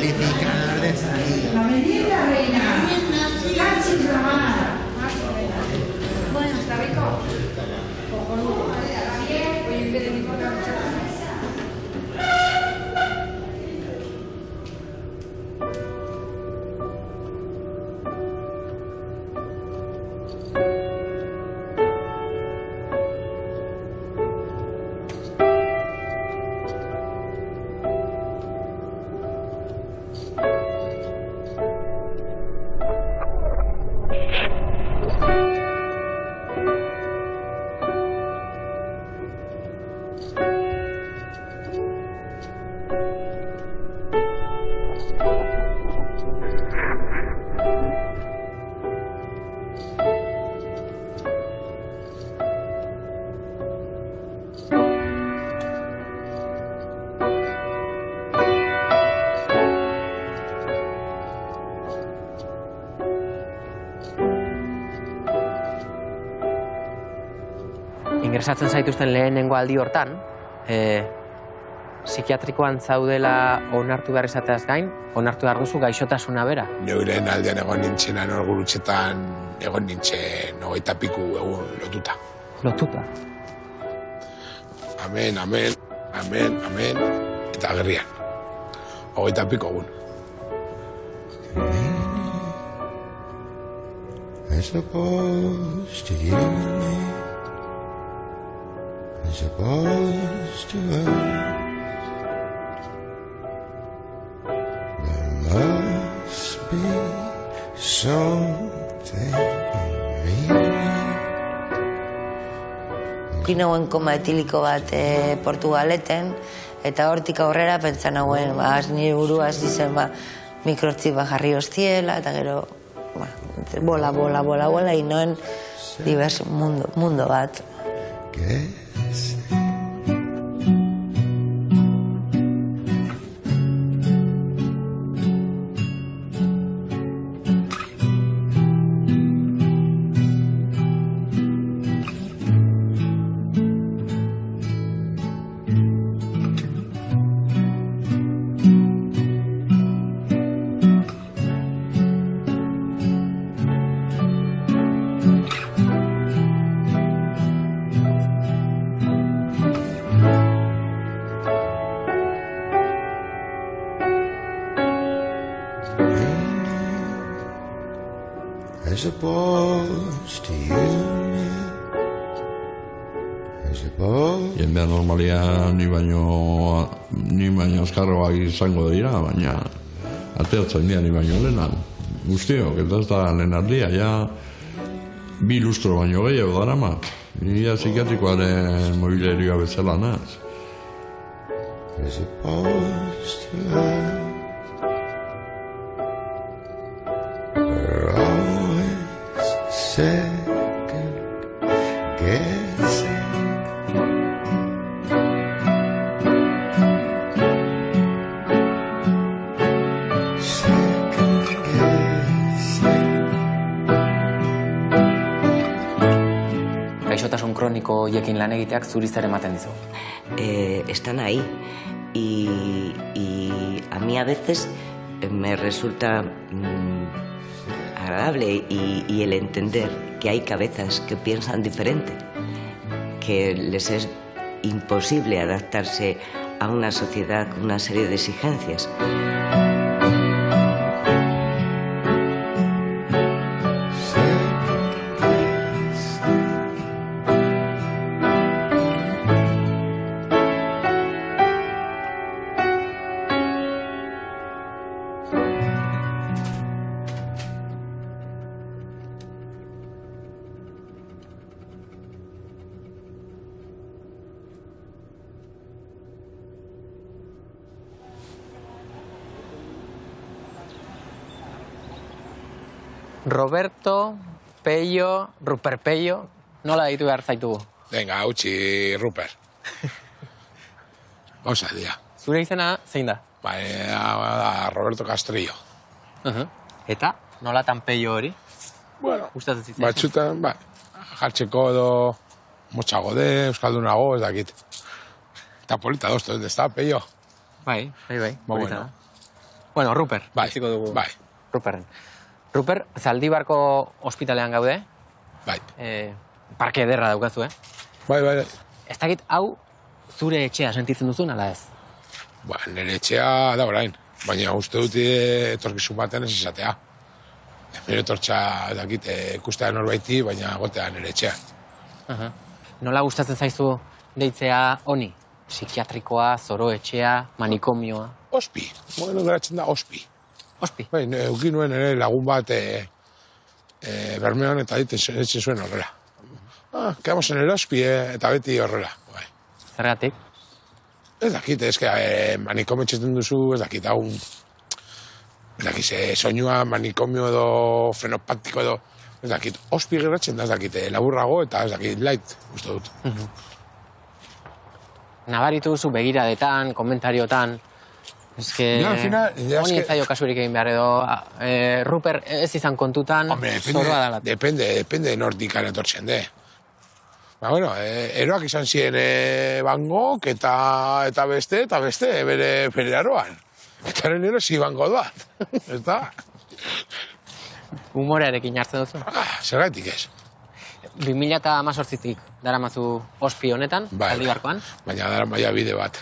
Amplificar de sonido. La merienda, reina. Casi llamada. Bueno, ¿está rico? Cojonudo. Bien, hoy en vez de mi otra muchacha. Ingresatzen zaituzten lehenengo aldi hortan, psikiatrikoan zaudela onartu behar izateaz gain, onartu behar duzu gaixotasuna bera. Neuren aldean egon nintzenan orgurutxetan egon nintzen 20 piku egun lotuta. Lotuta? Amen, amen, amen, amen, eta agerrian. 20 piku egun. As opposed to you and me, as opposed to us, there must be something real. Nauen koma etiliko bat Portugaleten, eta hortik aurrera pentsa nauen, nire burua hasi zen mikrotziba jarri hostiela, eta gero bola, inoen diverso mundo bat. As opposed to you, as opposed... Jendea normalia ni baino azkarroak izango dira, baina ateatzen dira ni baino lehenan. Guztiok, eta ez da lehen aldia, ja 2 lustro baino gehiago daramat. Ia psikiatrikoaren mobilerioa bezala naz. As opposed to us. Second guessing. Second guessing. Gaixotasun kroniko hiekin lan egiteak zuri zer ematen dizu? Están ahí y a mí a veces me resulta agradable y el entender que hay cabezas que piensan diferente, que les es imposible adaptarse a una sociedad con una serie de exigencias. Roberto, Pello, Rupert Pello, nola ditu behar zaitugu? Venga, utzi, Rupert. Gauza dia. Zure izena zein da? Da Roberto Castrillo. Eta, nolatan Pello hori? Bueno, Gustatzen zitzaizu? batzutan, jartzeko edo motxagode, euskaldunago, ez dakit. Eta polita doztu, ez da, Pello? Bai, polita da. Bueno, Ruper. Bai, utziko dugu. bai, Ruperren. Ruper, Zaldibarko ospitalean gaude. bai. Parke ederra daukazu, Bai. Ez dakit, hau zure etxea sentitzen duzun, ala ez? Ba, nire etxea da orain. Baina uste dut etorkizun baten ez izatea. Nire etortxa dakit ikustea norbaiti, baina gotea nire etxea. Nola gustatzen zaizu deitzea honi? Psikiatrikoa, zoro etxea, manikomioa. Ospi, bueno, geratzen da ospi. Ospi. Bai, eukin nuen ere lagun bat Bermeon eta ditzen zuen horrela. Quedamos en el ospi, eta beti horrela. Bai. Zergatik? Ez dakit, manikomio etxetzen duzu, ez dakit, hau... Ez dakit, soinua manikomio edo fenopatiko edo... Ez dakit, ospi geratzen da, ez dakit, laburrago eta ez dakit, light, uste dut. Nabaritu duzu begiradetan, komentariotan... Ja, al final, honi ez zaio kasurik egin behar edo... Ruper ez izan kontutan, Hombre, zoroa dala. depende nortik etortzen, de. Ba, bueno, eroak izan ziren Van Gogh eta beste, bere aroan. Eta haren erosi Van Gogh bat. Ez da? Humorearekin hartzen duzu. Zergatik ez. 2018tik daramazu ospi honetan, Zaldibarkoan. Baina dara maia bide bat.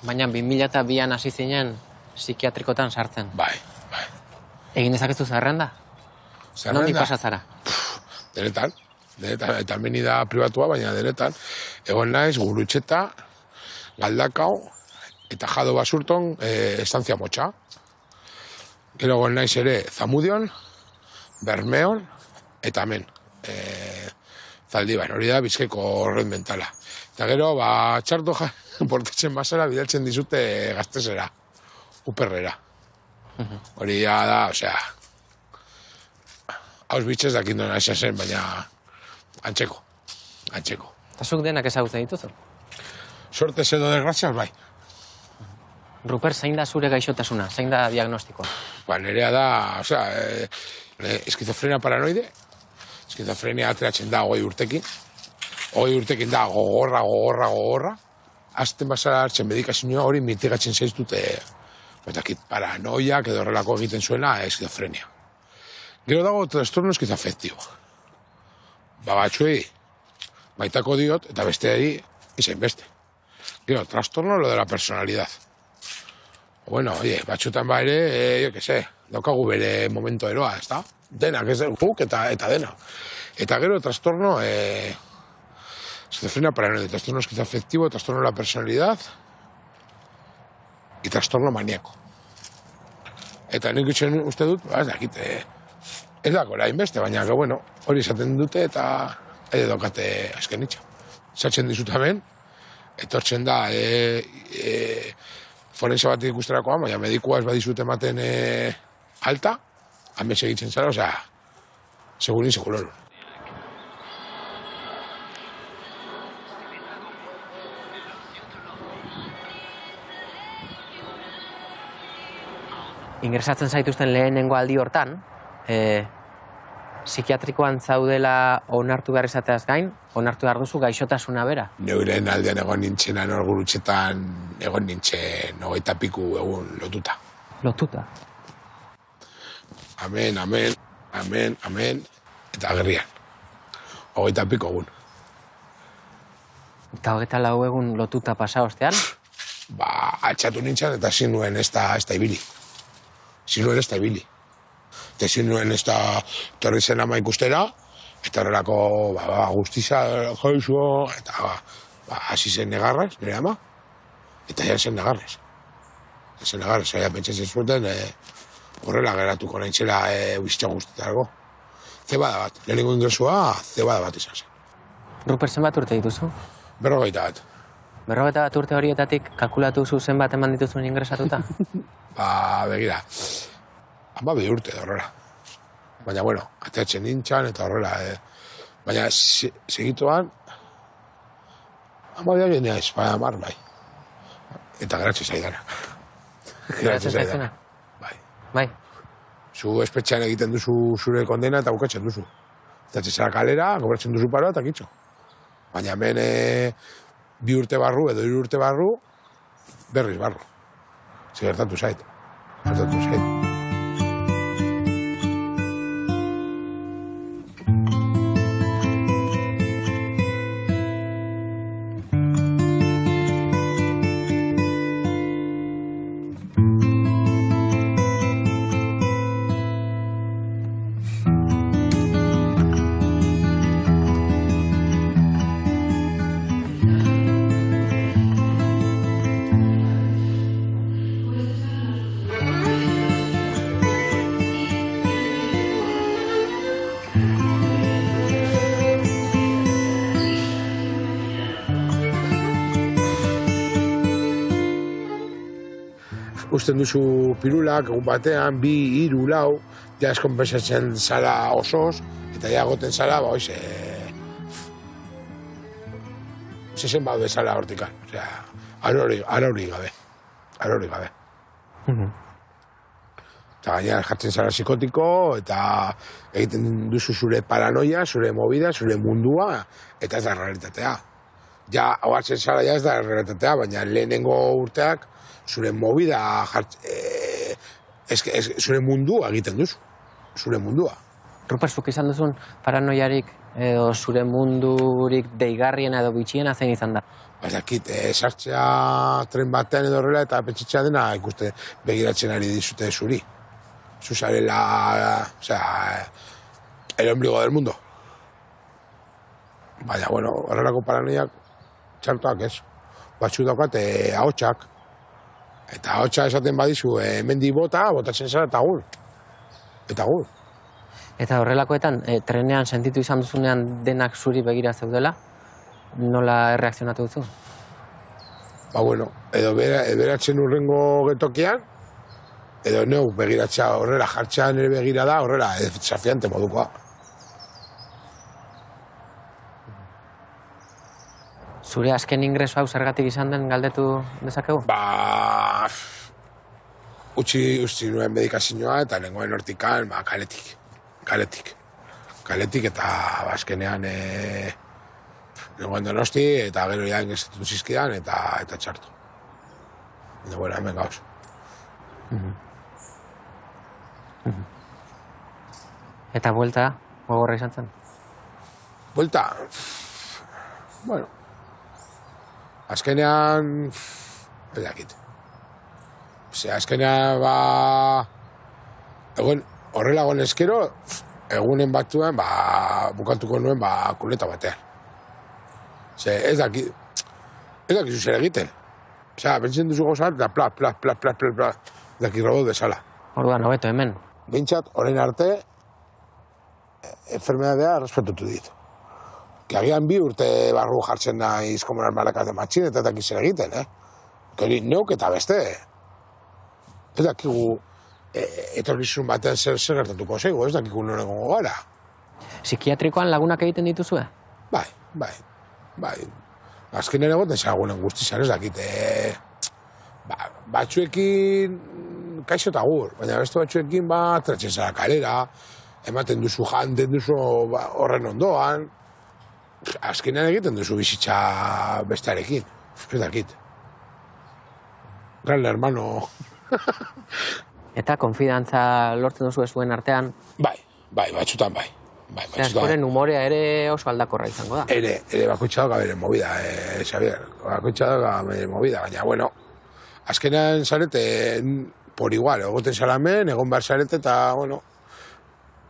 Baina 2002an hasi zinen psikiatrikotan sartzen. Bai. Egin dezakezu zerrenda? Nondik pasa zara? Denetan, eta meni da pribatua, baina denetan. Egon naiz, Gurutxeta, Galdakao, eta Jado Basurton, estantzia motxa. Gero egon naiz ere Zamudion, Bermeon, eta hemen. Zaldibar, hori da Bizkaiko horren mentala. Eta gero, txarto portatzen basara, bidaltzen dizute Gaztezera, Uperrera. Hori da, osea, hauz bitxez dakit nona esan zen, baina antxeko. Eta zuk denak ezagutzen dituzu? Sortez edo desgraziaz, bai. Ruper, zein da zure gaixotasuna? Zein da diagnostikoa? Ba, nerea da, osea, eskizofrenia paranoide, eskizofrenia ateratzen da 20 urtekin. 20 urtekin da gogorra. Azten basara hartzen medikazioa hori mitigatzen zaiztute, betakit, paranoiak edo horrelako egiten zuena eskizofrenia. Gero dago trastorno esquizoafectivo. Batzuei baitako diot eta besteari izain beste. Gero, trastorno lo de la personalidad. Bueno, oye, batzutan ba ere, jo que sé, daukagu bere momento eroa, ez da? Denak, ez guk eta dena. Eta gero, trastorno, esquizofrenia paranoide, trastorno esquizoafectivo, trastorno de la personalidad y trastorno maníaco. Eta nik itxen uste dut, ez dakit, ez dako erain beste, baina, bueno, hori esaten dute eta edo daukate azken itxa. Zatzen dizut hemen, etortzen da, forense bat ikusterakoan, baina medikua ez badizut ematen alta, hemen segitzen zara, osea, segurin segurorun. Ingresatzen zaituzten lehenengo aldi hortan, psikiatrikoan zaudela onartu behar izateaz gain, onartu behar duzu gaixotasuna bera? Neuren aldean egon nintzenan Gurutxetan egon nintzen 20 piku egun lotuta. Lotuta? Amen, eta agerrian. 20 piku egun. Eta 24 egun lotuta pasa ostean? Atxatu nintzen eta zin nuen ez da ibili. Zinuen ez da ibili. Eta zinuen ez da torri zen ama ikustera, eta horrelako guztiza joizuo, eta hasi zen negarrez, nire ama, eta ja zen negarrez. Ja pentsatzen zuten horrela geratuko nahitzela bizitza guztetarako. Zebada bat, lehenengo ingresua, zebada bat izan zen. Ruper, zenbat urte dituzu? 50 bat. 50 bat urte horietatik kalkulatu zu zenbat eman dituzuen ingresatuta? Begira, 12 urte da horrela. Baina, bueno, ateatzen nintzen eta horrela. Baina, segituan, 12 genea ez, baina mar, bai. Eta geratzen zaidana. Geratzen zaizuna? Bai. Zu espetxean egiten duzu zure kondena eta bukatzen duzu. Eta zara kalera, kobratzen duzu paroa eta kitxo. Baina hemen 2 urte barru edo 3 urte barru, berriz barru. Zigertatu zait. hartatu zait. Usten duzu pirulak, egun batean, 2, 3, 4, ja eskonpensatzen zara osoz, eta ja goten zara, ba, oize, zezen baude zara hortikan, osea, araurik gabe. Eta gaina jartzen zara psikotiko, eta egiten duzu zure paranoia, zure movida, zure mundua, eta ez da realitatea. Ja, hoatzen zara ja ez da realitatea, baina lehenengo urteak, zure movida, zure mundua egiten duzu, zure mundua. Ruper, zuk izan duzun paranoiarik edo zure mundurik deigarriena edo bitxiena zein izan da? Bazakit, sartzea tren batean edo horrela eta pentsatzea dena ikuste begiratzen ari dizute zuri. Zuzarela, el ombligo del mundo. Baina, bueno, horrelako paranoiak txartuak ez. Batzu daukat ahotsak. Eta ahotsa esaten badizu, mendi botatzen zara eta gur. Eta horrelakoetan, trenean sentitu izan duzunean denak zuri begira zeudela, nola erreakzionatu duzu? Ba, bueno, edo beratzen urrengo getokian, edo neu begiratzea horrela jartzea nire begira da, horrela, desafiante modukoa. Zure azken ingreso hau zergatik izan den galdetu dezakegu? Ba, utzi nuen medikazioa eta nengoen hortikan, ba, kaletik eta azkenean nengoen Donosti eta gero ja ingresetu zizkidan eta txartu. Eta bueno, hemen gauz. Eta buelta, gogorra izan zen? Buelta, bueno, azkenean, ez dakit. Azkenean, ba, horrela gonezkero, egunen batuen, ba, bukatuko nuen, ba, kuleta batean. Ez dakit zuzer egiten. Bentzen duzu gozat, eta pla, ez dakit robot bezala. Orduan, hobeto hemen. Bintzat, orain arte, enfermedadea respetutu dit. Agian 2 urte barru jartzen naiz komunar malakaz de matxin, eta dakiz zer egiten, Hori neuk eta beste. Ez dakigu etorkizun batean zer gertatuko zeigu, ez dakigu nore gongo gara. Psikiatrikoan lagunak egiten dituzue? Bai. Azken ere goten zagunen guztizan, ez dakit. Batzuekin kaixo eta gur, baina beste batzuekin tratzen zara kalera, ematen duzu janten duzu horren ondoan, azkenean egiten duzu bizitza bestearekin, ez dakit. Gran hermano. Eta konfidantza lortzen duzu zuen artean? Bai, batzutan bai. Askoren umorea ere oso aldakorra izango da. Ere bakoitza dago bere movida, Xavier. Bakoitza dago bere movida, baina, bueno, azkenean zarete por igual, egoten zaramen, egon behar zarete, eta, bueno,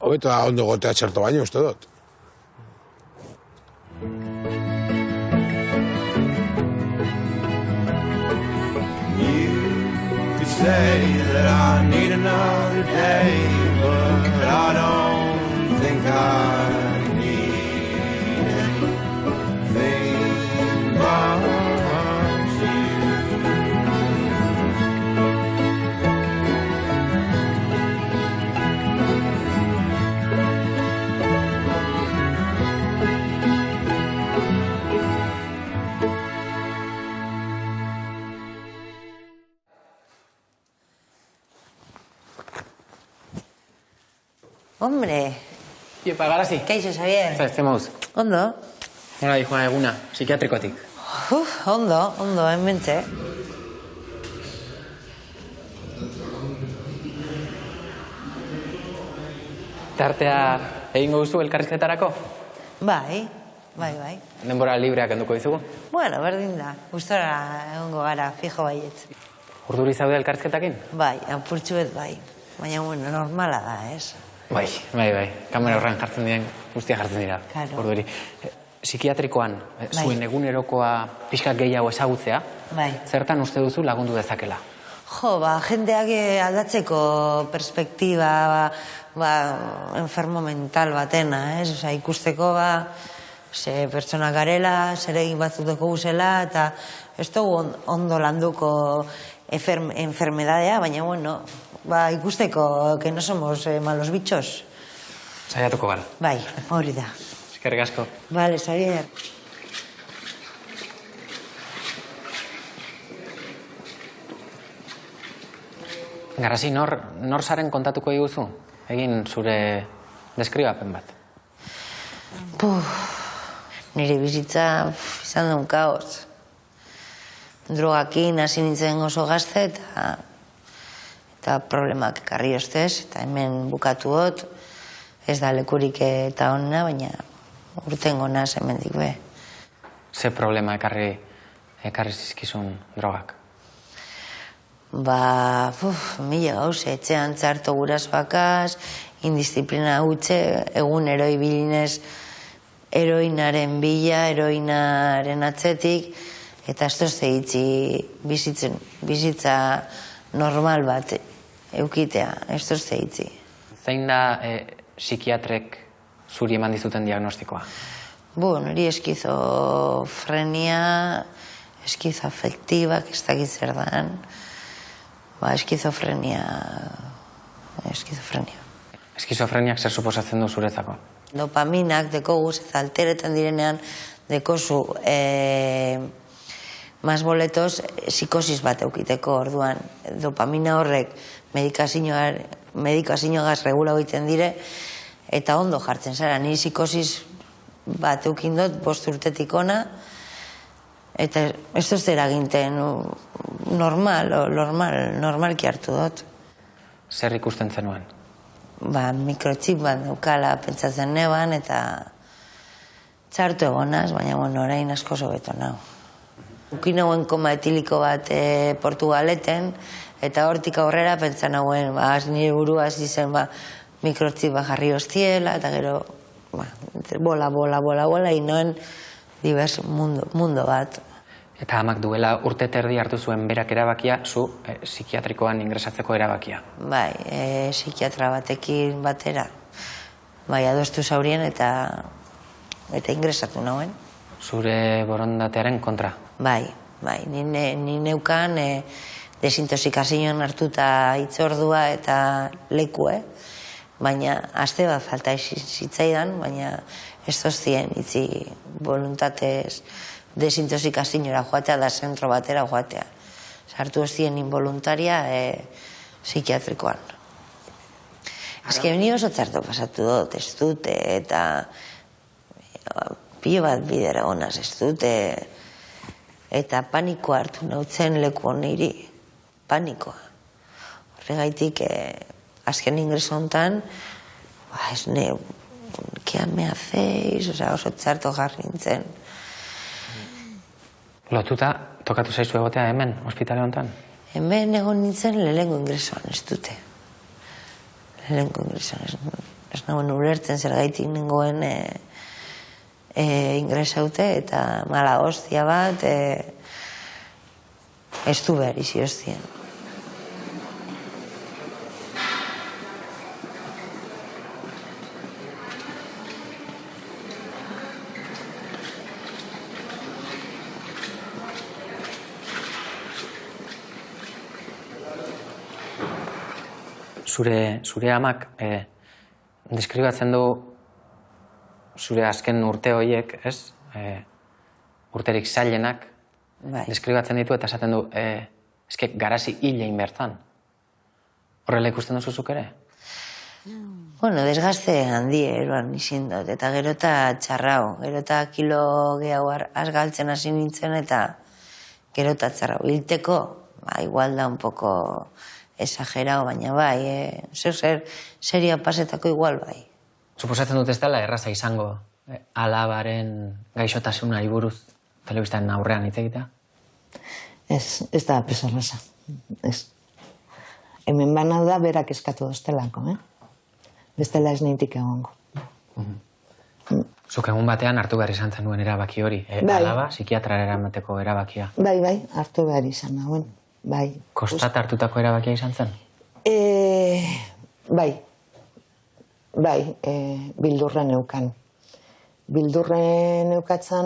hobeto da ondo gotea txarto baino, uste dut. Say that I need another day, but I don't think I need anything but you. Hombre, Iepa, garazi. kaixo, Xavier. Zer mauz? Ondo? Nola di joan eguna, psikiatrikotik? Ondo, hementxe. Tartea egingo duzu elkarrizketarako? Bai. Denbora libreak enduko dizugu? Bueno, berdin da. Gustora egongo gara, fijo baietz. Urduri zaude elkarrizketakin? Bai, apurtxuet bai. Baina, bueno, normala da, ez? Bai. Kamera horrean jartzen diren, guztia jartzen dira. Claro. Urduri. Psikiatrikoan, zuen egunerokoa pixka gehiago ezagutzea, Bai. zertan uste duzu lagundu dezakela? Jo, jendeak aldatzeko perspektiba, enfermo mental batena, ez? Osa, ikusteko, ze pertsona garela, zer egin batzuk dugu guzela, eta ez dugu ondo landuko enfermedadea, baina, bueno, ikusteko que no somos malos bichos. Saiatuko gara. Bai, hori da. Eskerrik asko. Vale, Xavier. Garasi, nor zaren kontatuko diguzu? Egin zure deskribapen bat. Nire bizitza izan duen kaos. Drogakin hasi nintzen oso gazte eta problemak ekarri ostez, eta hemen bukatu hot, ez da lekurik eta onna, baina urtengo naz hemendik be. Ze problema ekarri zizkizun drogak? Mila gauze, etxean txarto guraz bakaz, indisziplina gutxe, egun bilinez heroinaren bila, heroinaren atzetik, eta ez tozte hitzi bizitza normal bat eukitea, ez tozte hitzi. Zein da psikiatrek zuri eman dizuten diagnostikoa? Niri eskizofrenia, eskizoafektibak, ez dakit zer dan, eskizofrenia. Eskizofreniak zer suposatzen du zuretzako? Dopaminak dekoguz, ez alteretan direnean dekozu masboletoz psikosis bat eukiteko orduan. Dopamina horrek medikazioagaz regula egiten dire, eta ondo jartzen zara. Ni psikosis bat eukindot 5 urtetik ona, eta ez dut eraginten normalki hartu dut. Zer ikusten zenuen? Mikrotxip bat neukala pentsatzen neban, eta txartu egonaz, baina orain asko sobeto nahu. Ukin nauen koma etiliko bat Portugaleten, eta hortik aurrera pentsa nauen, nire burua hasi zen mikrotxip bat jarri hostiela, eta gero bola, inoen divers mundo bat. Eta amak duela urte terdi hartu zuen berak erabakia, zu psikiatrikoan ingresatzeko erabakia. Bai, psikiatra batekin batera. Adostu zaurien eta ingresatu nauen. Zure borondatearen kontra? Bai, ni neukan desintoxikazioan hartuta itzordua eta leku, baina aste bat falta zitzaidan, baina ez tozien itzi voluntatez desintoxikazioa joatea da zentro batera joatea. Sartu hostien involuntaria psikiatrikoan. Azken ni oso txarto pasatu dut, ez dute, eta pilo bat bidera honaz, ez dute, eta panikoa hartu nautzen leku honiri, panikoa. Horregaitik, azken ingreso hontan, ez ne, ¿qué me hacéis? Oso txarto jarri nintzen. Lotuta, tokatu zaizu egotea hemen, ospitale honetan? Hemen egon nintzen lehengo ingresoan, ez dute. Lehengo ingresoan, ez nagoen ulertzen zergaitik nengoen ingresaute, eta mala hostia bat, ez du behar izi hostien. Zure amak deskribatzen du zure azken urte horiek, ez? Urterik zailenak deskribatzen ditu eta esaten du eske Garasi hil egin bertzan. Horrela ikusten duzuzuk ere? Desgaste handi eroan izin dut, eta gero eta txarrao. Gero eta kilo gehiago azgaltzen hasi nintzen, eta gero eta txarrao. Hilteko, igual da un poco exagerao, baina bai, zer seria pasetako igual bai. Suposatzen dut ez dela erraza izango alabaren gaixotasunari buruz telebistaren aurrean hitz egitea? Ez da pesorresa. Ez. Hemen bana da berak eskatu doztelako, Bestela ez nintik egongo. Zuk egun batean hartu behar izan zenuen erabaki hori, alaba, psikiatrara eramateko erabakia. Bai, hartu behar izan nagoen, bai. Kostat hartutako erabakia izan zen? Bai, bildurren neukan. Bildurren neukatzen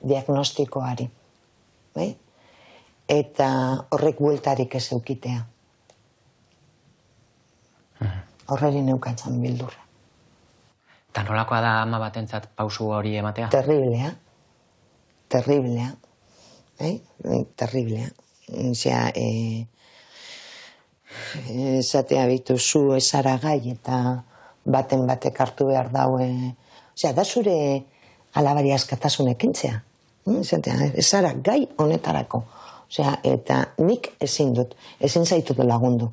diagnostikoari, bai? Eta horrek bueltarik ez eukitea. Horreri neukatzen bildurra. Eta nolakoa da ama batentzat pausu hori ematea? Terriblea. Terriblea. Osea, esatea bituzu ezara gai eta baten batek hartu behar daue. Osea, da zure alabari askatasun ekintzea. Ezara gai honetarako. Osea, eta nik ezin zaitut lagundu.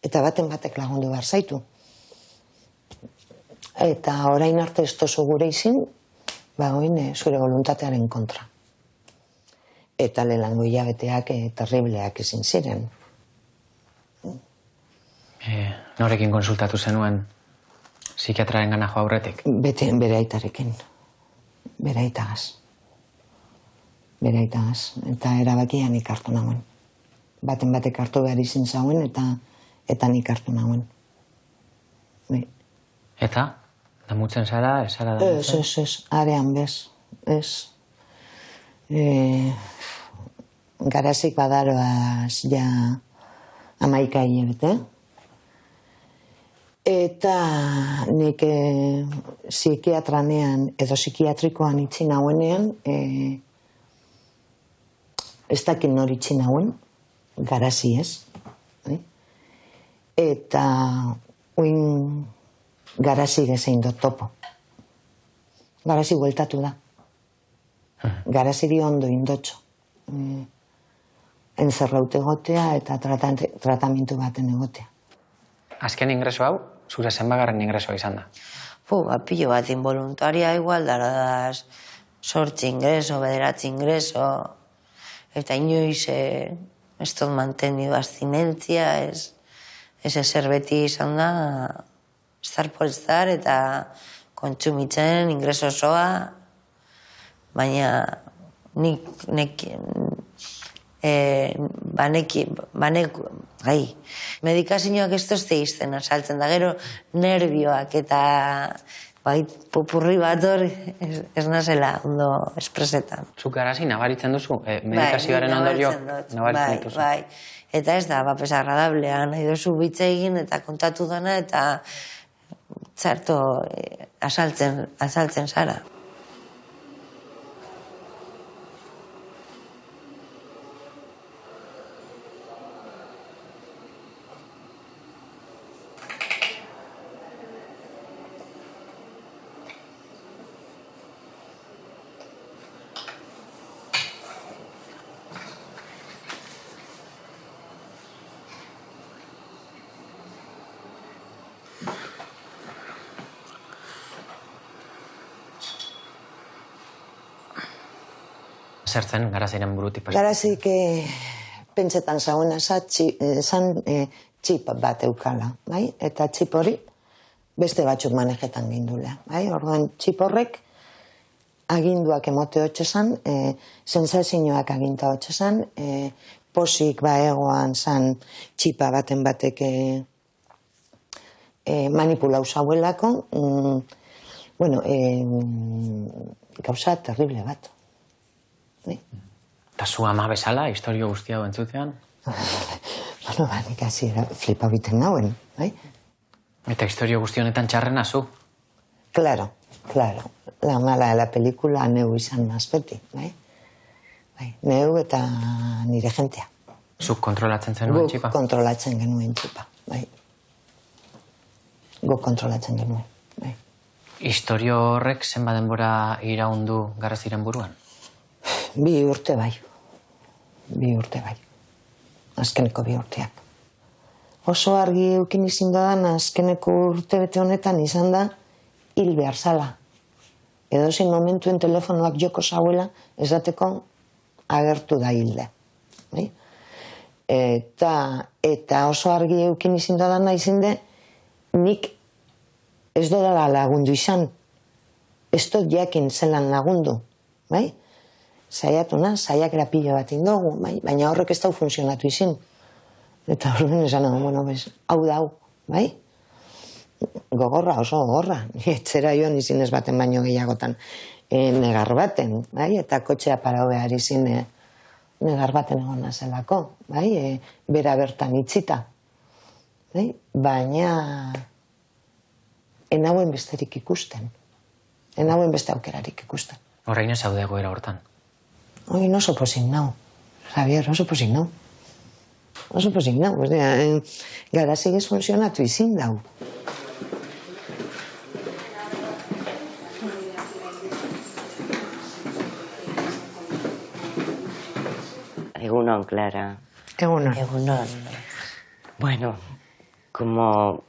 Eta baten batek lagundu behar zaitu. Eta orain arte ez tozu gure izin, zure voluntatearen kontra. Eta lehenengo hilabeteak terribleak izin ziren. Norekin konsultatu zenuen psikiatraren gana jo aurretik? Bere aitarekin. Bere aitagaz. Eta erabakia nik hartu nagoen. Baten batek hartu behar izin zauen eta nik hartu nagoen. Eta? Damutzen zara? Ez zara damutzen? Ez, arean bez. Ez. Garazik badaroaz ja 11 hilabete. Eta nik psikiatranean edo psikiatrikoan itzi nauenean ez dakit nori itzi nauen, garazi ez. Eta uin garazi gezein dut topo. Garazi bueltatu da. Garaziri ondo indotxo. Enzerraute egotea eta tratamentu baten egotea. Azken ingreso hau, zure zenbagarren ingresoa izan da? Pillo bat involuntaria igual dara da 8 ingreso, 9 ingreso, eta inoiz ez dut mantenido abstinentzia, ez ezer beti izan da, estar por estar eta kontsumitzen ingreso osoa, baina nik medikazioak ez dozte izten asaltzen da, gero nervioak eta pupurri bat hor ez nazela ondo espresetan. Zuk garazi nabaritzen duzu? Medikazioaren ondorioak nabaritzen dituzu? Bai, eta ez da, bapes agradablea, nahi duzu bitze egin eta kontatu dana eta txarto azaltzen zara. Zertzen, garaziren burutik pasatzen? Garazik pentsetan zagoena zan txip bat eukala, bai? Eta txip hori beste batzuk manejetan gindulea, bai? Orduan txip horrek aginduak emote hotxezan, sensazioak aginta hotxezan, posik egoan zan txipa baten batek manipulau zauelako, gauza terrible bat. Eta zu ama bezala, historio guztia hau entzutean? Nik hasiera flipa biten nauen, bai? Eta historio guzti honetan txarrena zu? Claro. La mala de la película neu izan azpeti, bai? Neu eta nire jentea. Zuk kontrolatzen zenuen txipa? Guk kontrolatzen genuen txipa, bai. Guk kontrolatzen genuen, bai. Historio horrek zenba denbora iraundu garaziren buruan? 2 urte bai. Azkeneko 2 urteak. oso argi eukin izin dadan azkeneko urtebete honetan izan da hil behar zala. Edozein momentuen telefonoak joko zauela esateko agertu da hilde. Bai? Eta oso argi eukin izin dadana izin de nik ez dodala lagundu izan. Ez dut jakin zelan lagundu. Bai? Saiatu na, saiakera pila bat indogu, bai? Baina horrek ez dau funtzionatu izin. Eta horren esan, bueno, hau dau, bai? Gogorra, oso gogorra. Etxera joan izinez baten baino gehiagotan. Negar baten, bai? Eta kotxea parau behar izin negar baten egon nazelako, bai? Bera bertan itxita. Bai? Baina enauen besterik ikusten. Enauen beste aukerarik ikusten. Horrein ez haude egoera hortan. Oin oso pozik nau. Javier, oso pozik nau. Oso pozik nau. Garazik ez funtzionatu izin dau. Egunon, Clara. Egunon. Egunon. Bueno, como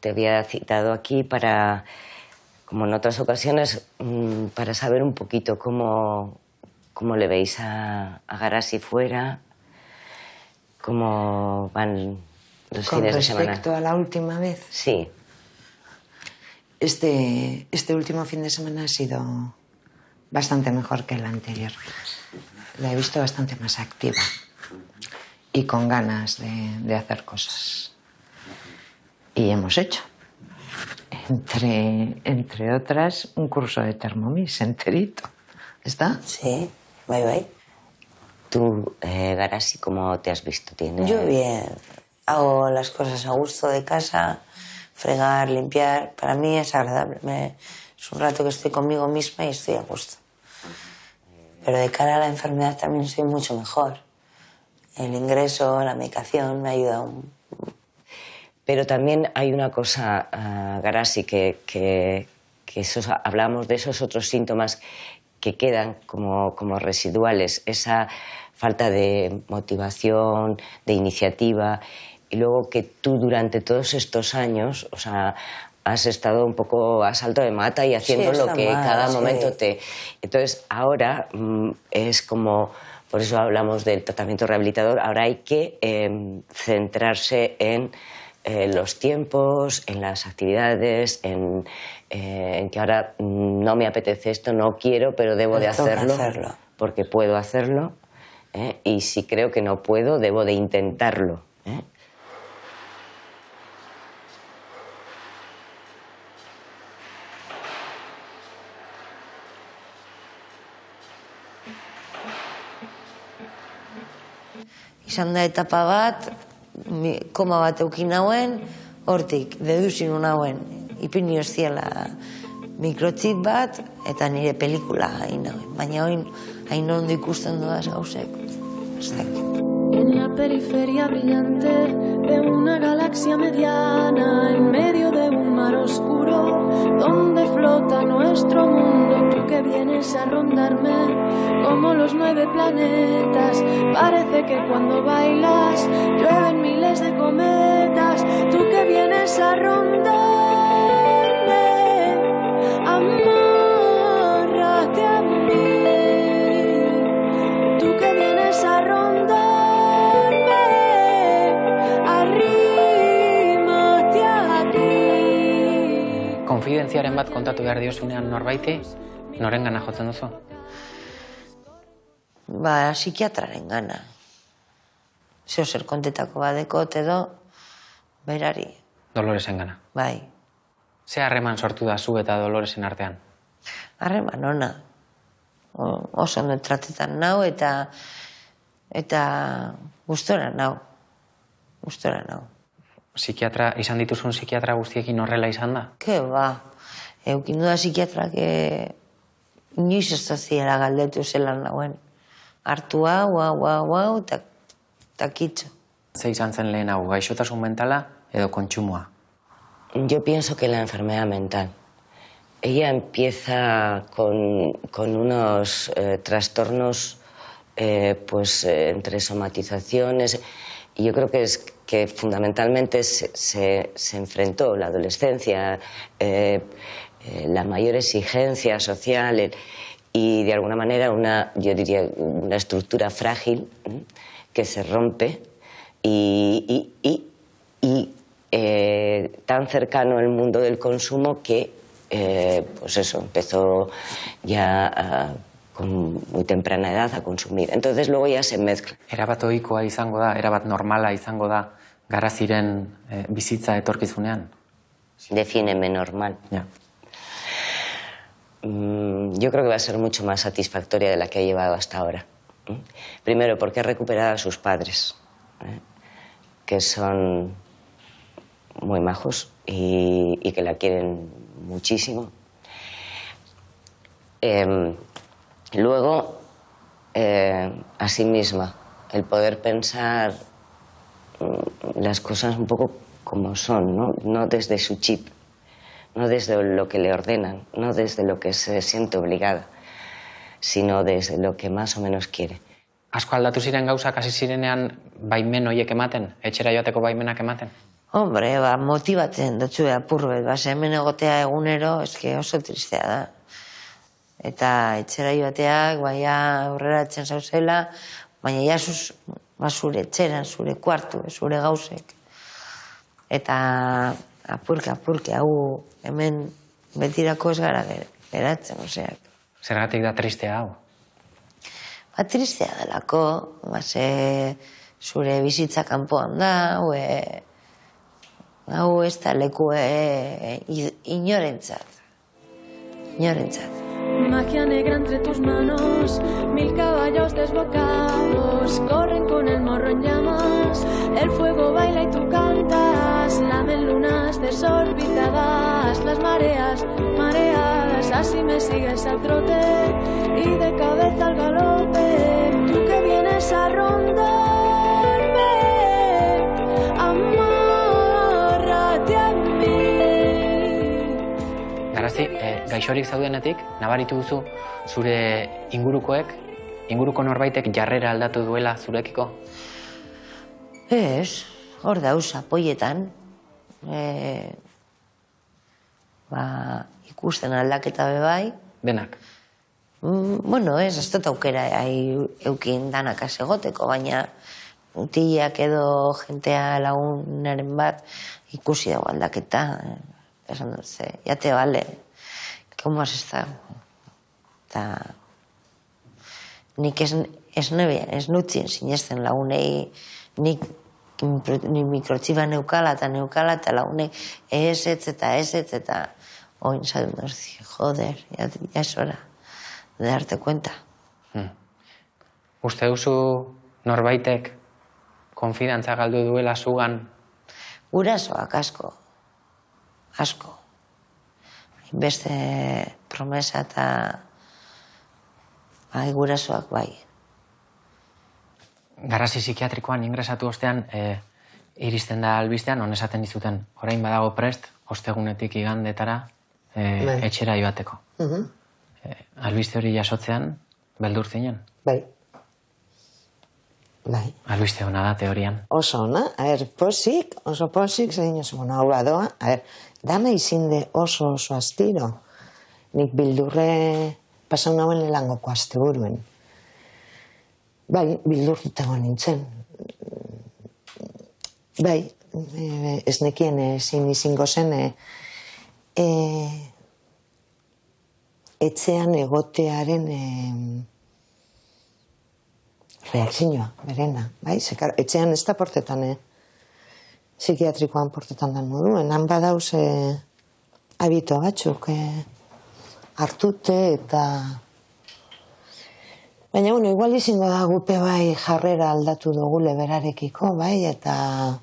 te había citado aquí para, como en otras ocasiones, para saber un poquito cómo le veis a Garasi fuera, cómo van los fines de semana. Con respecto a la última vez. Sí. Este último fin de semana ha sido bastante mejor que el anterior. La he visto bastante más activa y con ganas de hacer cosas. Y hemos hecho, entre otras, un curso de Thermomix enterito. ¿Está? Sí, bye. Tú, Garasi, ¿cómo te has visto? Yo bien. Hago las cosas a gusto de casa, fregar, limpiar. Para mí es agradable. Es un rato que estoy conmigo misma y estoy a gusto. Pero de cara a la enfermedad también soy mucho mejor. El ingreso, la medicación me ayuda. Pero también hay una cosa, Garasi, que hablamos de esos otros síntomas que quedan como residuales, esa falta de motivación, de iniciativa, y luego que tú durante todos estos años, o sea, has estado un poco a salto de mata y haciendo lo que cada momento te... Entonces, ahora es como... Por eso hablamos del tratamiento rehabilitador. Ahora hay que centrarse en los tiempos, en las actividades, en que ahora no me apetece esto, no quiero, pero debo de hacerlo, porque puedo hacerlo. Y si creo que no puedo, debo de intentarlo. Izan da etapa bat, koma bat eukin nauen, hortik, deduzin nauen, ipini ziela mikrochip bat, eta nire pelikula hain nauen. Baina hain ondo ikusten doaz gauzek. En la periferia brillante de una galaxia mediana, en medio de un mar oscuro, donde flota nuestro mundo, tú que vienes a rondarme como los 9 planetas. Parece que cuando bailas llueven miles de cometas, tú que vienes a rondarme, amárrate a mí, tú que vienes a rondarme. Konfidentziaren bat kontatu behar diozunean norbaiti, norengana jotzen duzu? Ba, psikiatraren gana. Zeo zer kontetako badekot edo, berari. Doloresen gana. Bai. Ze harreman sortu da zu eta Doloresen artean? Harreman ona. Oso ondo tratetan nau eta gustora nau. Psikiatra, izan dituzun psikiatra guztiekin horrela izan da? Ke ba, eukin duda psikiatrak inoiz ez da ziela galdetu zelan nauen. Hartu hau, eta kitxo. Ze izan zen lehen hau, gaixotasun mentala edo kontsumoa? Yo pienso que la enfermedad mental. Ella empieza con unos trastornos pues entre somatizaciones Y yo creo que es que fundamentalmente se enfrentó la adolescencia, la mayor exigencia social y de alguna manera yo diría una estructura frágil que se rompe y tan cercano al mundo del consumo que pues eso, empezó ya con muy temprana edad a consumir. Entonces luego ya se mezcla. Erabat ohikoa izango da, erabat normala izango da Garaziren bizitza etorkizunean? Defíneme normal. Ya. Yo creo que va a ser mucho más satisfactoria de la que ha llevado hasta ahora. Primero, porque ha recuperado a sus padres, que son muy majos y que la quieren muchísimo. Luego, a sí misma, el poder pensar las cosas un poco como son, no desde su chip, no desde lo que le ordenan, no desde lo que se siente obligada, sino desde lo que más o menos quiere. Asko aldatu ziren gauzak hasi zirenean baimen horiek ematen? Etxera joateko baimenak ematen? Hombre, motibatzen dutzu apur bat, hemen egotea egunero, eske oso tristea da. Eta etxera joateak, aurrera etzen zauzela, baina ja zure etxeran, zure kuartu, zure gauzek. Eta apurke, hau hemen betirako ez gara geratzen, oseak. Zergatik da tristea hau? Tristea delako, zure bizitza kanpoan da, hau ez da leku inorentzat. Magia negra entre tus manos, 1000 caballos desbocados corren con el morro en llamas, el fuego baila y tú cantas, lamen lunas desorbitadas, las mareas, así me sigues al trote y de cabeza al galope, tú que vienes a rondarme, amárrate a mí. Garazi, gaixorik zaudenetik, nabaritu duzu zure inguruko norbaitek jarrera aldatu duela zurekiko? Ez, hor dauz, apoietan. Ikusten aldaketa bebai. Denak? Bueno, ez dut aukera eukin danak egoteko, baina mutilak edo jentea lagunaren bat ikusi dago aldaketa. Esan dut, ya te vale, ¿cómo has estado? Eta nik ez nutzien sinesten lagunei, nik mikrotxiba neukala eta lagunei ez eta oin zaten dut, joder, ya es hora de darte cuenta. Uste duzu norbaitek konfidantza galdu duela zugan? Gurasoak asko. Beste promesa eta gurasoak bai. Garazi psikiatrikoan ingresatu ostean, iristen da albistean, on esaten dizuten, orain badago prest, ostegunetik igandetara etxera joateko. Albiste hori jasotzean, beldur zinen? Bai. Albiste hona da, teorian. Oso ona, oso posik, zein oso, hau badoa, dana izinde oso astiro. Nik bildurre pasau nauen lelangoko asteburuen. Bai, bildurtutago nintzen. Bai, ez nekien ezin izingo zen etxean egotearen reakzioa, berena. Bai, etxean ez da portetan, psikiatrikoan portetan dan moduen. Han badauz habito batzuk hartute eta... Baina, bueno, igual izango da gupe bai jarrera aldatu dugule berarekiko, bai, eta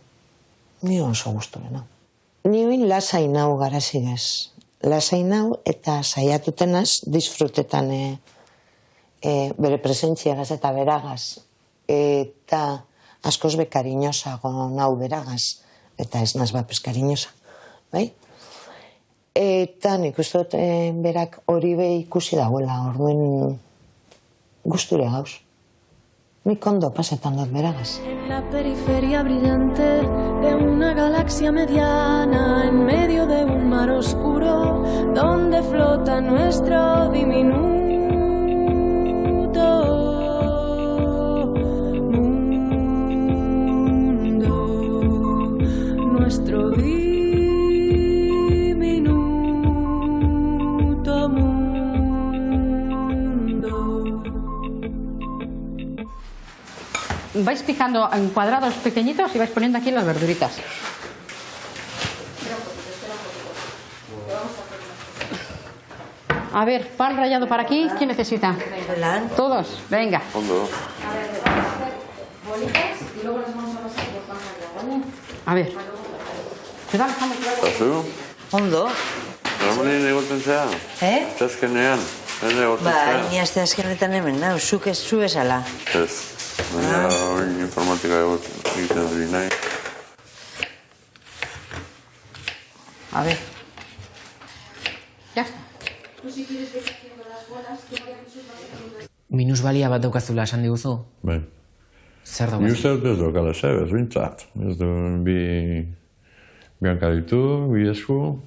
ni oso gusturena. Ni oin lasai nau Garazigez. Lasai nau eta saiatutenaz disfrutetan bere presentziagaz eta beragaz. Eta askoz be kariñosago nau beragaz. Eta ez naz bapes kariñosa, bai? Eta nik uste dut berak hori be ikusi dagoela, orduen gusture gauz. Nik ondo pasetan dut beragaz. En la periferia brillante de una galaxia mediana, en medio de un mar oscuro, donde flota nuestro diminuto mundo, nuestro diminuto mundo. Vais picando en cuadrados pequeñitos y vais poniendo aquí las verduritas. A ver, pan rallado para aquí. ¿Quién necesita? Todos, venga. A ver. Cuidado, Ondo? Ramonin egoten zea? Txaskenean, ez egoten zea? Ni azte azkenetan hemen, nau, zu bezala. Ez, baina informatika egiten duri nahi. A ver. Ya está. Minusbalia bat daukazula esan diguzu? Bai. Zer Ni daukazula? uste dut ez dokala zebez, bintzat. Ez du bi hanka ditu, bi esku,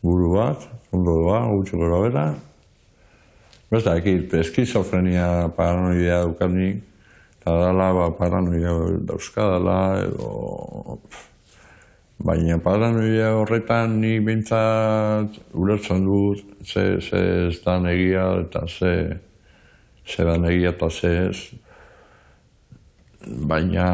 buru bat, ondo doa, gutxo gora bera. Ez da, eskizofrenia paranoidea dukanik, eta dala paranoia dauzkadala, edo... Baina paranoia horretan ni bintzat ulertzen dut ze ez da egia eta ze da egia eta ze ez. Baina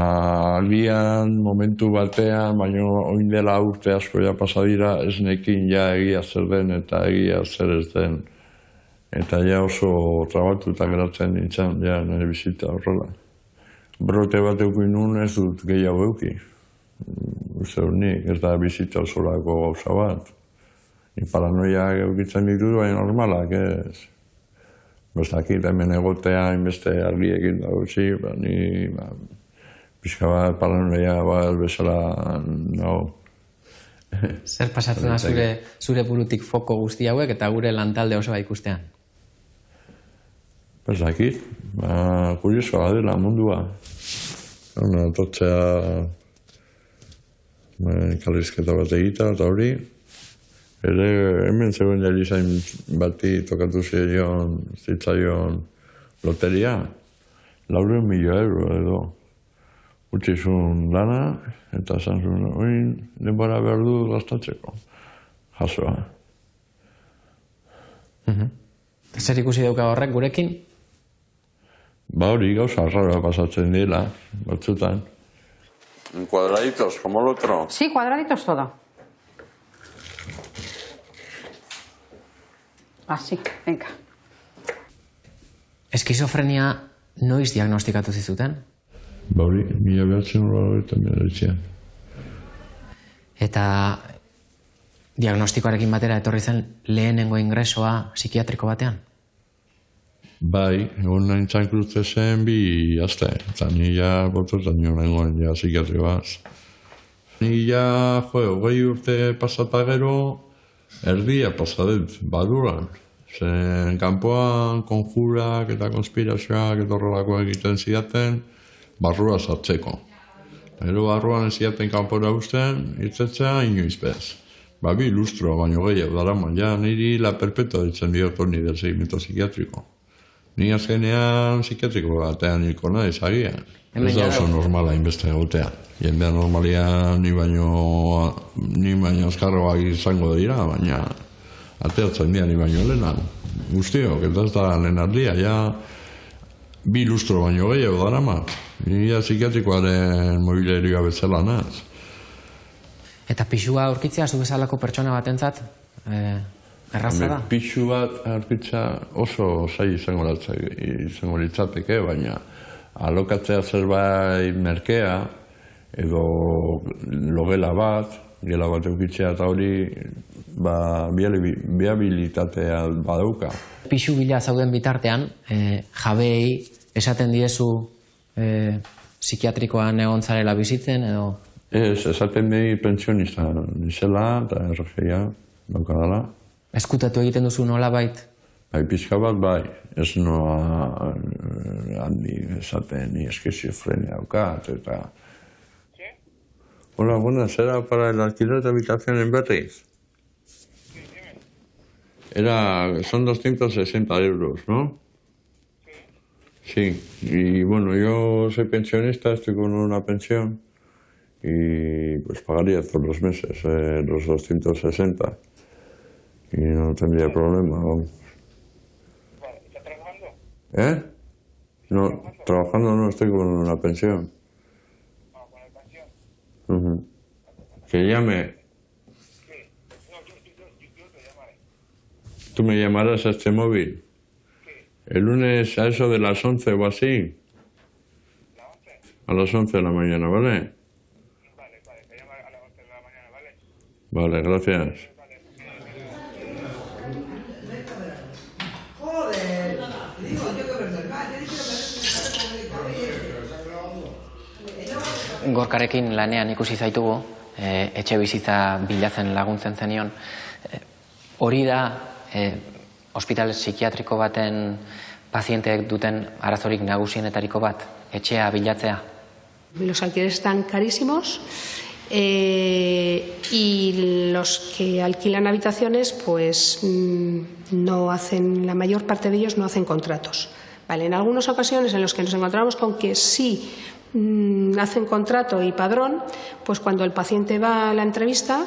aldian, momentu batean, baina oin dela urte asko ja pasadira, ez nekin ja egia zer den eta egia zer ez den. Eta ja oso trabatuta geratzen nintzen, ja nire bizita horrela. Brote bat eukin nun ez dut gehiago euki. Uste hor nik, ez da bizita osorako gauza bat. Ni paranoia eukitzen ditut, baina normalak ez. Bestakit hemen egotea, inbeste argiekin dagoetzi, ni pixka bat paranoia bat bezala nago. Zer pasatzen da zure burutik foko guzti hauek eta gure lantalde osoa ikustean? Bestakit, kuriosoa dela mundua. Tortzea kalrizketa bat egita eta hori. Ere hemen zegoen jalizain bati tokatu zitzaion loteria. 400.000 euro edo. Utzizun lana eta esan zuen, oin denbora behar du gastatzeko. Jasoa. Zer ikusi dauka horrek gurekin? Ba hori gauza arrara pasatzen dela, batzutan. Cuadraditos, como el otro. Sí, cuadraditos todo. Así, venga. Eskizofrenia noiz diagnostikatu zizuten? Ba hori, 1989. Eta diagnostikoarekin batera etorri zen lehenengo ingresoa psikiatriko batean? Bai, egon nahintzan kruzte zen 2 aste, eta ni ja bototan nio nengoen ja psikiatrikoaz. Ni ja, 20 urte pasata gero, erdia pasadet baduran. Zen kanpoan konjurak eta konspirazioak eta horrelako egiten zidaten, barrua sartzeko. Gero barruan zidaten kanpora usten, itzetzea inoiz bez. Ba, 2 lustro baino gehiago daraman, ja niri la perpetua ditzen diotu ni del segimento psikiatriko. Ni azkenean psikiatriko batean niko naiz agian. Ez da oso normala inbeste egotea. Jendea normalia ni baino azkarroak izango dira, baina ateatzen dira ni baino lehenan. Guztiok, eta ez da lehenardia, ja 2 lustro baino gehiago daramat. Ni psikiatrikoaren mobilerioa bezala naz. Eta pixua aurkitzea zu bezalako pertsona batentzat erraza da? Pixu bat aurkitza oso zaila izango litzateke, baina alokatzea zerbait merkea edo logela bat, gela bat eukitzea eta hori biabilitatea badauka. Pixu bila zauden bitartean, jabeei esaten diezu psikiatrikoan egon zarela bizitzen edo? Ez, esaten behi pentsionista nizela eta erregia daukadala. Eskutatu egiten duzu nolabait Pixka bat, bai. Ez noa handi esaten ni esquizofrenia daukat, eta... Hola, buenas, ¿era para el alquiler de habitación en Berriz? Son 260 euros, ¿no? Sí, y bueno, yo soy pensionista, estoy con una pensión y pues pagaría todos los meses los 260 y no tendría problema, vamos. ¿Estás trabajando? ¿Eh? No, trabajando no, estoy con una pensión. Ah, con la pensión. Que llame. Sí. No, yo te llamaré. ¿Tú me llamarás a este móvil? El lunes a eso de las 11 o así. ¿La 11? A las 11 de la mañana, ¿vale? Vale, te llamaré a las 11 de la mañana, ¿vale? Vale, gracias. Gorkarekin lanean ikusi zaitugu, etxe bizitza bilatzen laguntzen zenion. Hori da, ospital psikiatriko baten pazienteek duten arazorik nagusienetariko bat, etxea bilatzea. Los alquileres están carísimos y los que alquilan habitaciones, pues no hacen, la mayor parte de ellos no hacen contratos. Vale, en algunas ocasiones en los que nos encontramos con que sí hacen contrato y padrón, pues cuando el paciente va a la entrevista,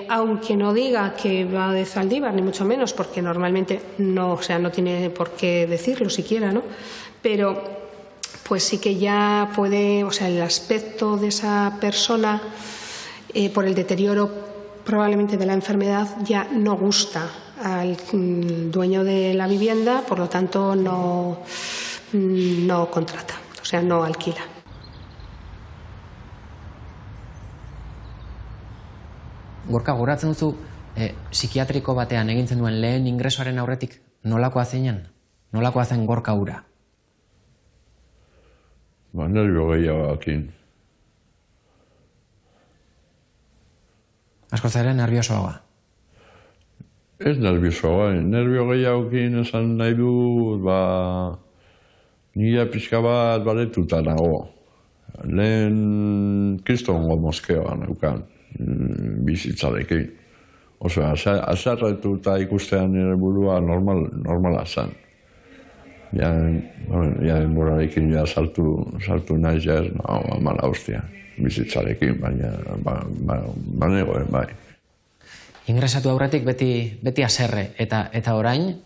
aunque no diga que va de Zaldívar, ni mucho menos, porque normalmente no, o sea, no tiene por qué decirlo siquiera, ¿no? Pero pues sí que ya puede, o sea, el aspecto de esa persona por el deterioro probablemente de la enfermedad ya no gusta al dueño de la vivienda, por lo tanto no contrata, o sea, no alquila. Gorka, goratzen duzu, psikiatriko batean egintzen duen lehen ingresoaren aurretik nolakoa zeinen? Nolakoa zen Gorka hura? Nervio gehiagoakin. Askoz ere nerviosoagoa. Ez nerviosoagoa, nervio gehiagoakin esan nahi dut, nire pixka bat baretuta nago. Lehen kristongo moskeoa naukan, bizitzarekin. Osea, azarretuta ikustean nire burua normala zen. Ja denborarekin sartu nahi ez, mala hostia, bizitzarekin, baina banegoen, bai. Ingresatu aurretik beti aserre, eta orain?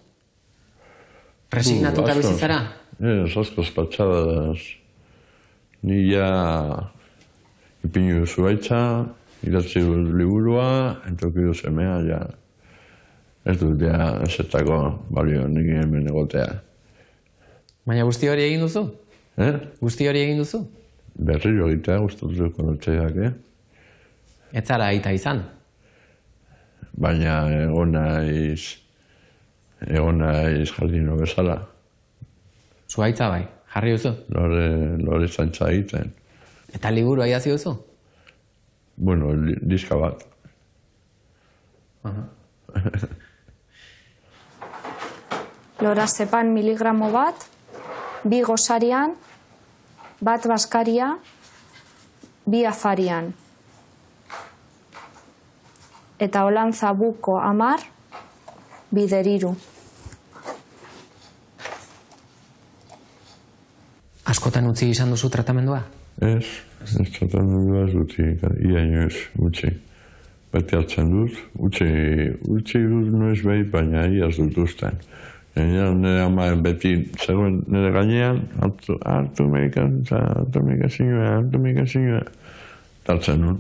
Resignatuta bizitzara? Ez, askoz patxadaz. Ni ja ipinu zuaitza, idatzi dut liburua, entoki du semea, ja ez dut ja ezetako balio nik hemen egotea. Baina guzti hori egin duzu? Guzti hori egin duzu? Berriro egitea guztatuko notxeak, Ez zara aita izan? Baina egon naiz jardino bezala. Zuaitza bai, jarri duzu? Lore zantza egiten. Eta liburua idatzi duzu? Bueno, diska bat. Lorazepan miligramo bat, 2 gosarian, 1 baskaria, 2 afarian. Eta olantza buko 10, bideriru. Askotan utzi izan duzu tratamendua? Ez tratamendua ez dut, ia inoiz, utzi. Beti hartzen dut, utzi dut noiz behi, baina iaz dut usten. Nire ama beti zegoen nire gainean, hartu medikazioa, hartzen nun.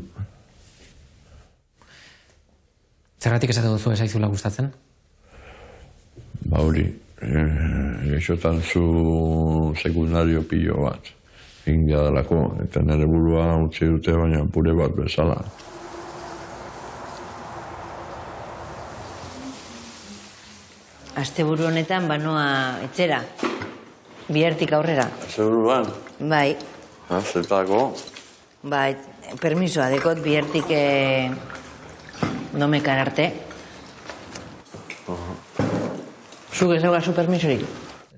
Zergatik esaten duzu ezaizula gustatzen? Hori, gaixotan zu sekundario pilo bat, india dalako, eta nire burua utzi dute baina pure bat bezala. Asteburu honetan banoa etxera, bihartik aurrera. Asteburuan? Bai. Zetako? Bai, permisoa dekot bihartik domekar arte. Zuk ez daukazu permisorik?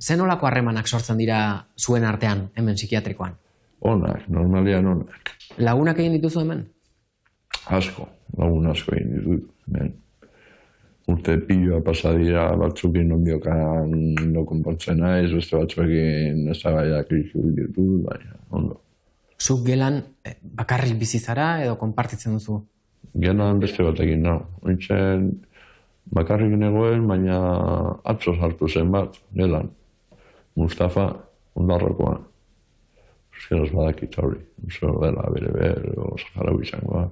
Zer nolako harremanak sortzen dira zuen artean, hemen psikiatrikoan? Onak, normalian onak. Lagunak egin dituzu hemen? Asko, lagun asko egin ditut. hemen. Urte piloa pasadira batzukin ondiokan no konpontzen naiz, beste batzuekin eztabaidak ditut, baina ondo. Zuk gelan bakarrik bizi zara edo konpartitzen duzu? Gelan beste batekin nau. Ointzen bakarrik negoen, baina atzo sartu zen bat, gelan. Mustafa, ondarrokoan. Euskeraz badakit hori. Oso dela bere, oso jarau izangoa.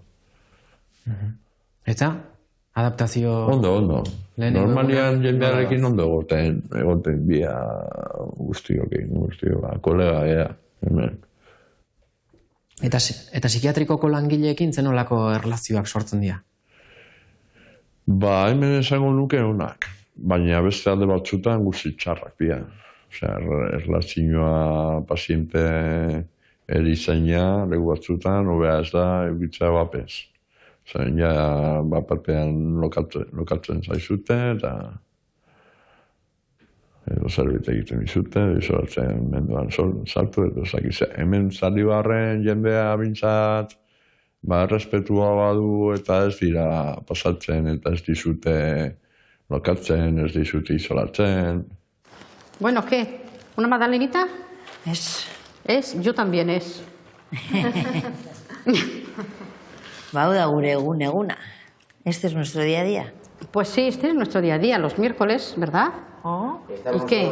Eta? Adaptazio... Ondo. Normalian jendearekin ondo egoten bia guztiokin, kolega ea, hemen. Eta psikiatrikoko langileekin zenolako erlazioak sortzen dira? Hemen esango nuke onak, baina beste alde batzutan guzti txarrak dira. Osea, erlazioa paziente erizaina, leku batzutan, hobea ez da, egitzea bapez. Zeren, baparpean lokatzen zaizute, eta edo zerbait egiten izute, izolatzen menduan sartu, edo zakize. Hemen zaldibarren jendea bintzat, errespetua badu, eta ez dira pasatzen, eta ez dizute lokatzen, ez dizute izolatzen. Bueno, ¿qué? ¿Una magdalenita? Es. Yo también es. Bau da gure eguna. Este es nuestro día a día. Pues sí, este es nuestro día a día, los miércoles, ¿verdad? Oh. ¿Y qué?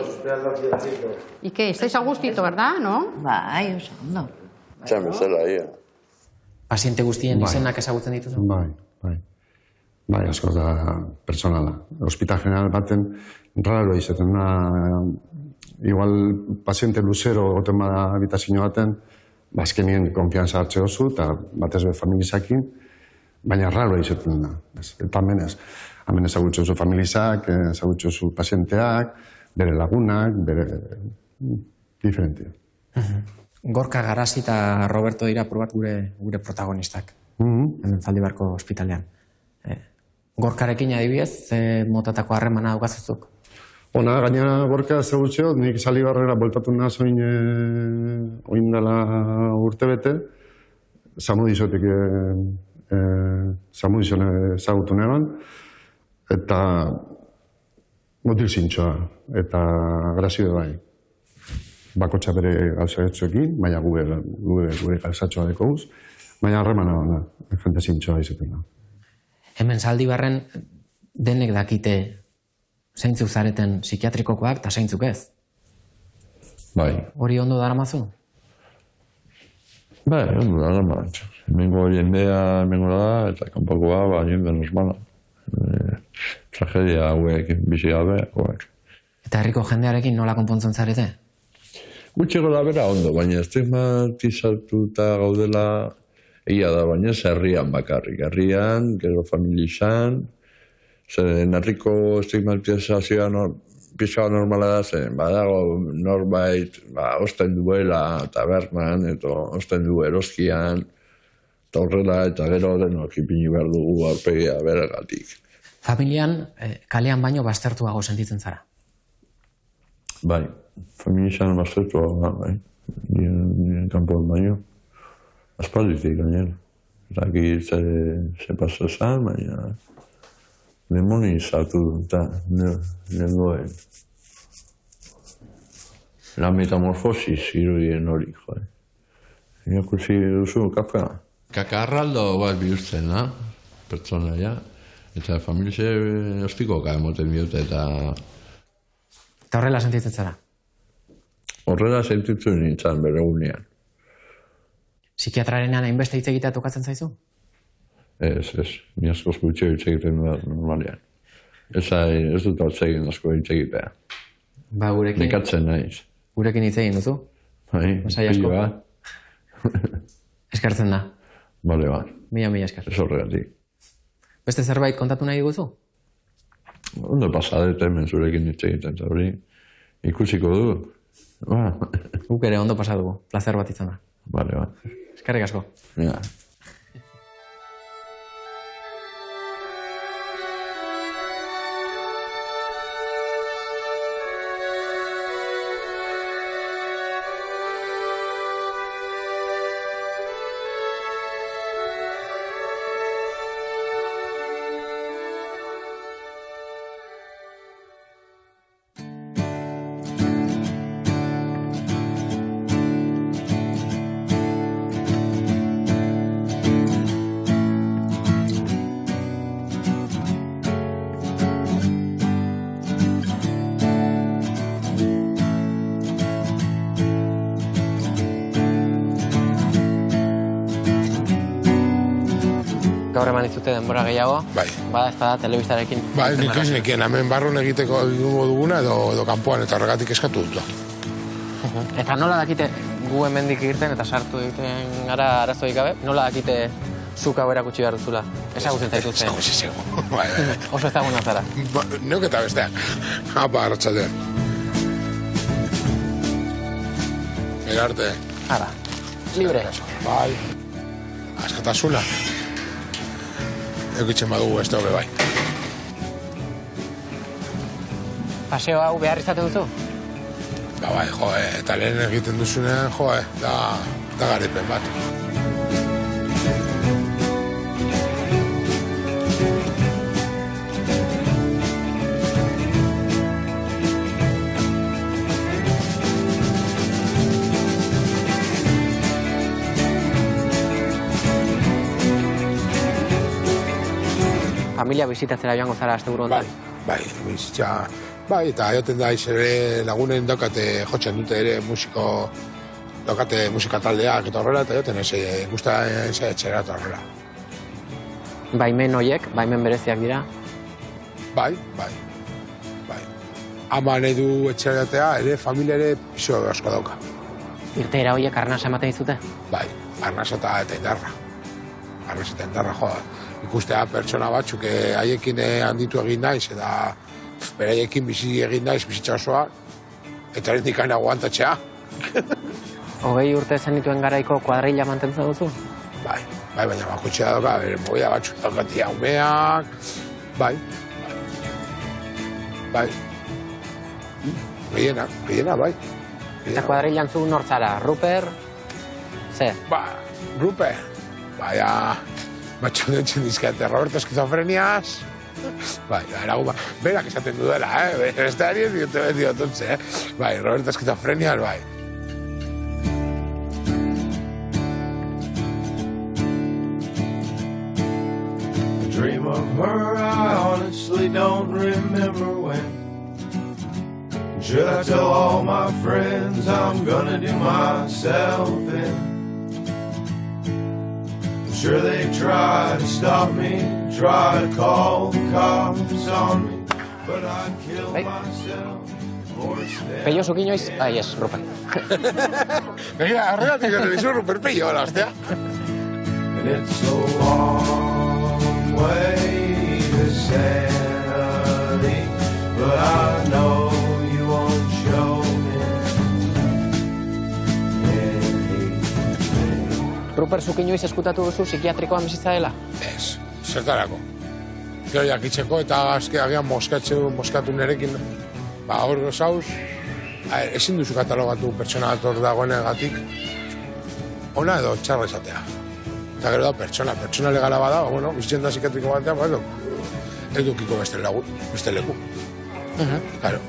¿Y qué? ¿Estáis a gustito, verdad? ¿No? Bai, oso ondo. Txan bezala, ia. Paziente guztien izenak ezagutzen dituzu? Bai, asko da personala. Hospital General baten raro izaten da, igual paziente luzero goten bada habitazio baten, azkenien konfianza hartze oso, eta batez be familizakin, baina raro izaten da. Eta hemen ezagutxo zu familizak, ezagutxo zu pazienteak, bere lagunak, bere diferentia. Gorka Garasi eta Roberto dira probat gure protagonistak. Hemen Zaldibarko ospitalean. Gorkarekin adibidez, motatako harremana daukazuzuk? Ona, gainera Gorka ezagutxeo, nik Zaldibarrera boltatu naz oin dela urte bete, Zamudizotik Zamudizone ezagutu neban, eta mutil zintxoa, eta grazio bai. Bakotxa bere gauzatxoekin, baina gure gauzatxoa deko guz, baina harremana da, jente zintxoa izaten da. Hemen Zaldibarren denek dakite zeintzuk zareten psikiatrikokoak eta zeintzuk ez? Bai. Hori ondo daramazu? Bai, ondo daramazu. Hemengo jendea hemengo da, eta kanpokoa jende normala. Tragedia hauek, bizi gabe, hauek. Eta herriko jendearekin nola konpontzen zarete? Gutxiko da bera ondo, baina estigmatizatuta gaudela egia da, baina ez herrian bakarrik. Herrian, gero familizan, zeren herriko estigmatizazioa pixoa normala da zen, badago norbait osten duela tabernan, eta osten du eroskian, eta horrela, eta gero denok ipini behar dugu aurpegia beragatik. Familian, kalean baino baztertuago sentitzen zara? Bai, familizan baztertuago, bai. Nien kanpoan baino. Aspalditik gainera. Zaki ze paso esan, baina demonizatu eta nengoen. La metamorfosis irudien hori, joe. Irakusi duzu, Kafka? Kakarraldo bat bihurtzen, da? Pertsona, ja. Eta familize ostikoka emoten bihurte eta... Eta horrela sentitzen zara? Horrela sentitzen nintzen bere gunean. Psikiatrarenean hainbeste hitz egitea tokatzen zaizu? Ez. Ni askoz gutxio hitz egiten da normalian. Ez dut hitz egin asko hitz egitea. Ba, gurekin... Nekatzen naiz. Gurekin hitz egin duzu? Bai, pilloa. Eskertzen da. Bale, ba. Mila esker. Ez horregatik. Beste zerbait kontatu nahi diguzu? Ondo pasadet hemen zurekin hitz egiten, eta hori ikusiko du. Guk ere ondo pasadugu. Plazer bat izan da. Bale, ba. Eskerrik asko. Ja. gaur eman dizute denbora gehiago. Bai. Bada ez bada telebistarekin. Bai, nik ez nekien, hemen barrun egiteko egingo duguna edo kanpoan eta horregatik eskatu dut. Eta nola dakite gu hemendik irten eta sartu egiten gara arazoik gabe, nola dakite zuk hau erakutsi behar duzula? Ezagutzen zaituzten. Oso ezaguna zara. Neuk eta besteak. Apa, arratsaldean. Erarte. Hala, libre. Bai. Askatasuna. Eukitzen badugu ez dobe bai. Paseo hau behar izaten duzu? Ba bai, eta lehen egiten duzunean, da garipen bat. Familia bizitatzera joango zara asteburu honetan? Bai, bizitza... Bai, eta joten da ere lagunen daukate jotzen dute ere daukate musika taldeak eta horrela, eta joten gusta etxera eta horrela. Baimen horiek, baimen bereziak dira? Bai. Ama nahi du etxera jatea, ere familia ere piso asko dauka. Irteera horiek arnasa ematen dizute? Bai, arnasa eta indarra. Arnasa eta indarra, ikustea pertsona batzuk haiekin handitu egin naiz, eta beraiekin bizi egin naiz, bizitza osoa, eta ez dikain aguantatzea. 20 urte zenituen garaiko kuadrilla mantentzen duzu? Bai, baina bakotxea dauka, bere moia batzuk daukatia umeak, bai. Gehiena, bai. Eta kuadrillan zu nortzara, Ruper? Ze? Ruper, baina, batxo dentzen dizkate, Roberto Esquizofrenias, bai, berak esaten dudela, besteari ez diotontze, bai, Roberto Esquizofrenias, bai. Dream of her, I honestly don't remember when. Should I tell all my friends I'm gonna do myself in? I'm sure they try to stop me, try to call the cops on me, but I'd kill myself. Pello zuki inoiz? Ai, ez, Ruper. Begira, horregatik gero dizu Ruper Pello, hola, ostea. And it's a long way to sanity, but I know you won't show me anything. Ruper zuki inoiz eskutatu duzu psikiatrikoan bizitza dela? Ez, zertarako. Gero jakitzeko eta agian moskatu nerekin, hor gozauz, ezin duzu katalogatu pertsona bat hor dagoenegatik, ona edo txarra izatea. Eta gero da pertsona legala bada, bizitzen da psikiatriko batean, ez dukiko beste leku. Claro.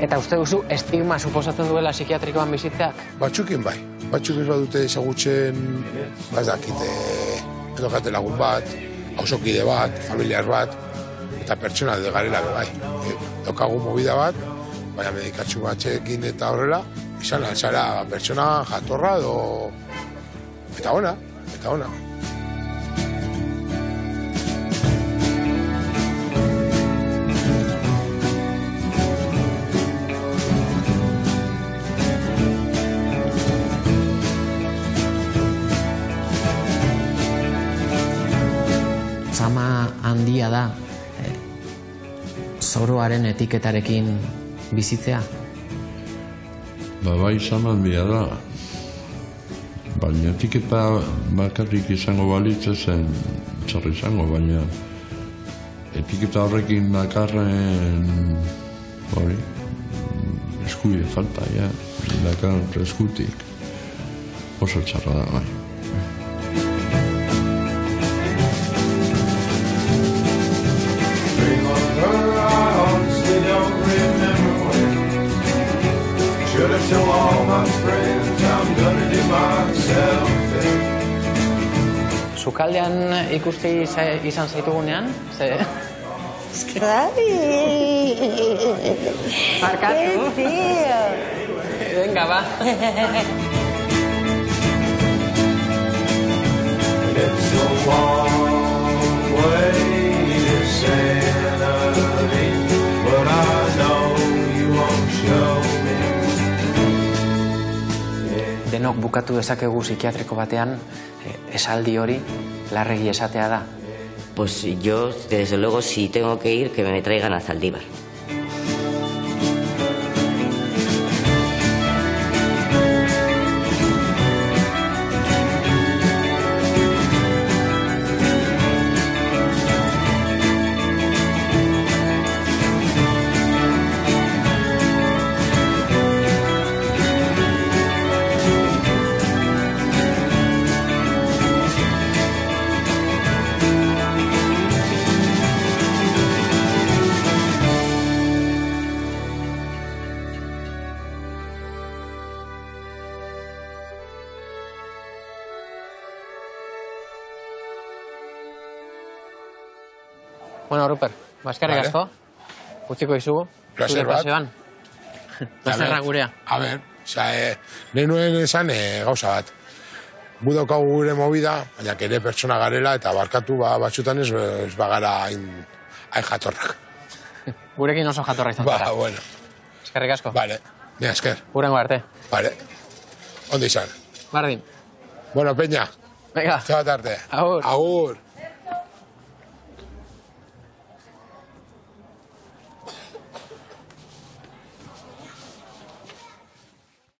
Eta uste duzu estigma suposatzen duela psikiatrikoan bizitzeak? Batzukin bai. Batzukin badute ezagutzen, dakite, edo kate lagun bat, hausokide bat, familiar bat, eta pertsona edo garela bai. Daukagu movida bat, baina medikatzu batxekin eta horrela, izan altzara pertsona jatorra edo... Eta ona. Zama handia da, zoroaren etiketarekin bizitzea? Bai, zama handia da. Baina etiketa bakarrik izango balitz zen txarra izango, baina etiketa horrekin bakarren eskuide falta, dakar eskutik oso txarra da, bai. Dream of her, I honestly don't remember when. Should I tell all my friends I'm gonna do myself in? Sukaldean ikusti izan zaitugunean, ze... Zabi! Barkatu. Tío! Venga, ba. It's so long bukatu dezakegu psikiatriko batean, esaldi hori larregi esatea da. Pues yo, desde luego, si tengo que ir, que me traigan a Zaldívar. Bueno, Rupert, eskerrik asko. Utziko izugu. Placer bat. Plazerra gurea. A ber, nahi nuen esan gauza bat. Gu daukagu gure movida, baina ere pertsona garela eta barkatu batzutan ez bagara hain jatorrak. Gurekin oso jatorra izan zara. Bueno. Eskerrik asko. Vale, mira, esker. Gurengo arte. Vale. Ondo izan. Bardin. Bueno, Peña. Venga. Zeba tarte. Agur. Agur.